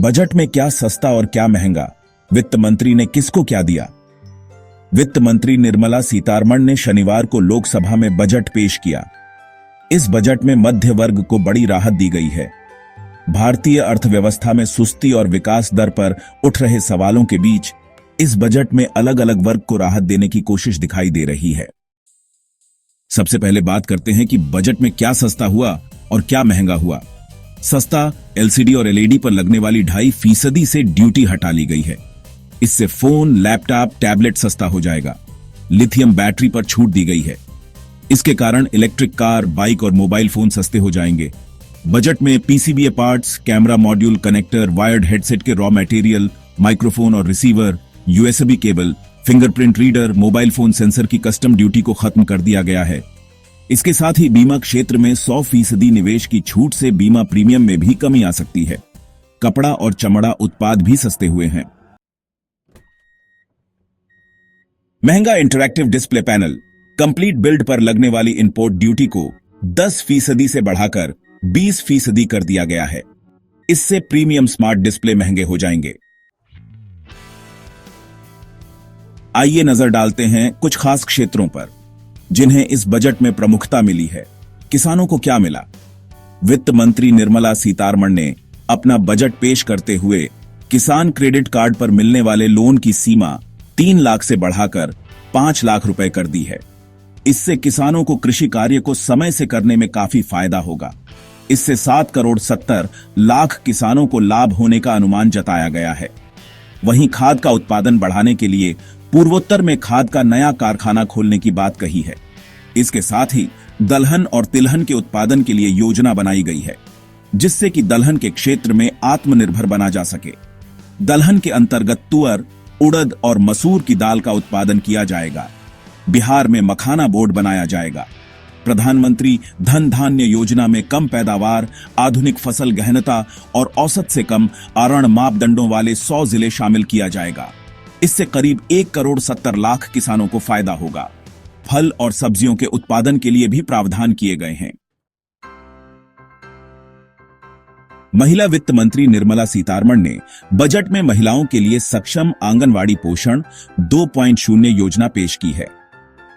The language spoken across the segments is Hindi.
बजट में क्या सस्ता और क्या महंगा, वित्त मंत्री ने किसको क्या दिया। वित्त मंत्री निर्मला सीतारमण ने शनिवार को लोकसभा में बजट पेश किया। इस बजट में मध्य वर्ग को बड़ी राहत दी गई है। भारतीय अर्थव्यवस्था में सुस्ती और विकास दर पर उठ रहे सवालों के बीच इस बजट में अलग अलग वर्ग को राहत देने की कोशिश दिखाई दे रही है। सबसे पहले बात करते हैं कि बजट में क्या सस्ता हुआ और क्या महंगा हुआ। सस्ता, एलसीडी और एलईडी पर लगने वाली 2.5% से ड्यूटी हटा ली गई है। इससे फोन, लैपटॉप, टैबलेट सस्ता हो जाएगा। लिथियम बैटरी पर छूट दी गई है। इसके कारण इलेक्ट्रिक कार, बाइक और मोबाइल फोन सस्ते हो जाएंगे। बजट में PCBA parts, camera module, connector, wired headset के रॉ मटेरियल, माइक्रोफोन और receiver, USB cable, fingerprint reader, mobile phone sensor की कस्टम ड्यूटी को खत्म कर दिया गया है। इसके साथ ही बीमा क्षेत्र में 100% निवेश की छूट से बीमा प्रीमियम में भी कमी आ सकती है। कपड़ा और चमड़ा उत्पाद भी सस्ते हुए हैं। महंगा interactive display panel, complete build पर लगने वाली इंपोर्ट ड्यूटी को 10% से बढ़ाकर 20% कर दिया गया है। इससे प्रीमियम स्मार्ट डिस्प्ले महंगे हो जाएंगे। आइए नजर डालते हैं कुछ खास क्षेत्रों पर जिन्हें इस बजट में प्रमुखता मिली है। किसानों को क्या मिला। वित्त मंत्री निर्मला सीतारमण ने अपना बजट पेश करते हुए किसान क्रेडिट कार्ड पर मिलने वाले लोन की सीमा 3 लाख से बढ़ाकर 5 लाख रुपए कर दी है। इससे किसानों को कृषि कार्य को समय से करने में काफी फायदा होगा। इससे 7 करोड़ 70 लाख किसानों को लाभ होने का अनुमान जताया गया है। वहीं खाद का उत्पादन बढ़ाने के लिए पूर्वोत्तर में खाद का नया कारखाना खोलने की बात कही है। इसके साथ ही दलहन और तिलहन के उत्पादन के लिए योजना बनाई गई है, जिससे कि दलहन के क्षेत्र में आत्मनिर्भर बना जा सके। दलहन के अंतर्गत तुअर, उड़द और मसूर की दाल का उत्पादन किया जाएगा। बिहार में मखाना बोर्ड बनाया जाएगा। प्रधानमंत्री धन धान्य योजना में कम पैदावार, आधुनिक फसल गहनता और औसत से कम आरण मापदंडों वाले 100 जिले शामिल किया जाएगा। इससे करीब 1 करोड़ 70 लाख किसानों को फायदा होगा। फल और सब्जियों के उत्पादन के लिए भी प्रावधान किए गए हैं। महिला वित्त मंत्री निर्मला सीतारमण ने बजट में महिलाओं के लिए सक्षम आंगनवाड़ी पोषण 2.0 योजना पेश की है।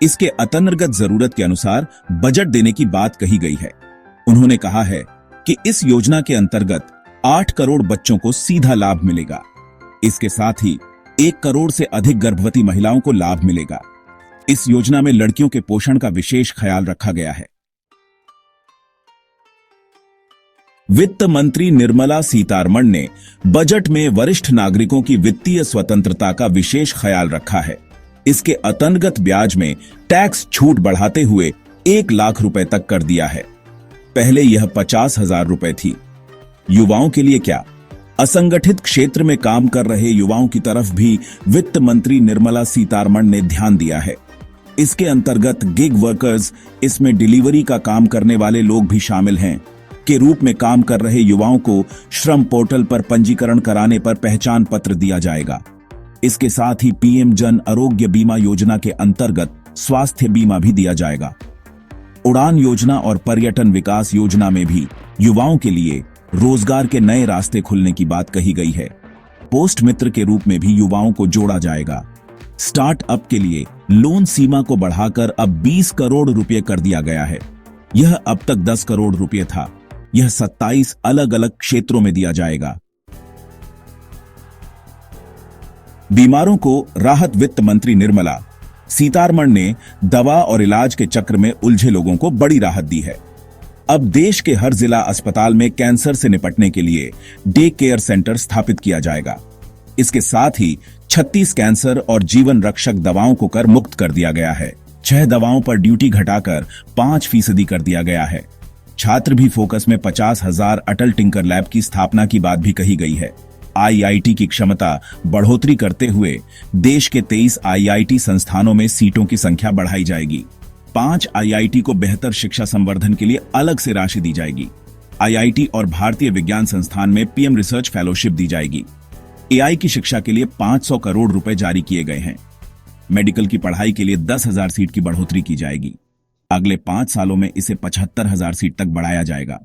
इसके अंतर्गत जरूरत के अनुसार बजट देने की बात कही गई है। उन्होंने कहा है कि इस योजना के अंतर्गत 8 करोड़ बच्चों को सीधा लाभ मिलेगा। इसके साथ ही 1 करोड़ से अधिक गर्भवती महिलाओं को लाभ मिलेगा। इस योजना में लड़कियों के पोषण का विशेष ख्याल रखा गया है। वित्त मंत्री निर्मला सीतारमण ने बजट में वरिष्ठ नागरिकों की वित्तीय स्वतंत्रता का विशेष ख्याल रखा है। इसके अंतर्गत ब्याज में टैक्स छूट बढ़ाते हुए 1 लाख रुपए तक कर दिया है। पहले यह 50,000 रुपए थी। युवाओं के लिए क्या। असंगठित क्षेत्र में काम कर रहे युवाओं की तरफ भी वित्त मंत्री निर्मला सीतारमण ने ध्यान दिया है। इसके अंतर्गत गिग वर्कर्स, इसमें डिलीवरी का काम करने वाले लोग भी शामिल हैं, के रूप में काम कर रहे युवाओं को श्रम पोर्टल पर पंजीकरण कराने पर पहचान पत्र दिया जाएगा। इसके साथ ही पीएम जन आरोग्य बीमा योजना के अंतर्गत स्वास्थ्य बीमा भी दिया जाएगा। उड़ान योजना और पर्यटन विकास योजना में भी युवाओं के लिए रोजगार के नए रास्ते खुलने की बात कही गई है। पोस्ट मित्र के रूप में भी युवाओं को जोड़ा जाएगा। स्टार्टअप के लिए लोन सीमा को बढ़ाकर अब 20 करोड़ रुपए कर दिया गया है। यह अब तक 10 करोड़ रुपए था। यह 27 अलग अलग क्षेत्रों में दिया जाएगा। बीमारों को राहत। वित्त मंत्री निर्मला सीतारमण ने दवा और इलाज के चक्र में उलझे लोगों को बड़ी राहत दी है। अब देश के हर जिला अस्पताल में कैंसर से निपटने के लिए डे केयर सेंटर स्थापित किया जाएगा। इसके साथ ही 36 कैंसर और जीवन रक्षक दवाओं को कर मुक्त कर दिया गया है। 6 दवाओं पर ड्यूटी घटाकर 5% कर दिया गया है। छात्र भी फोकस में 50,000 अटल टिंकर लैब की स्थापना की बात भी कही गई है। आईआईटी की क्षमता बढ़ोतरी करते हुए देश के 23 आईआईटी संस्थानों में सीटों की संख्या बढ़ाई जाएगी। 5 आईआईटी को बेहतर शिक्षा संवर्धन के लिए अलग से राशि दी जाएगी। आईआईटी और भारतीय विज्ञान संस्थान में पीएम रिसर्च फेलोशिप दी जाएगी। एआई की शिक्षा के लिए 500 करोड़ रुपए जारी किए गए हैं। मेडिकल की पढ़ाई के लिए 10,000 सीट की बढ़ोतरी की जाएगी। अगले 5 सालों में इसे 75,000 सीट तक बढ़ाया जाएगा।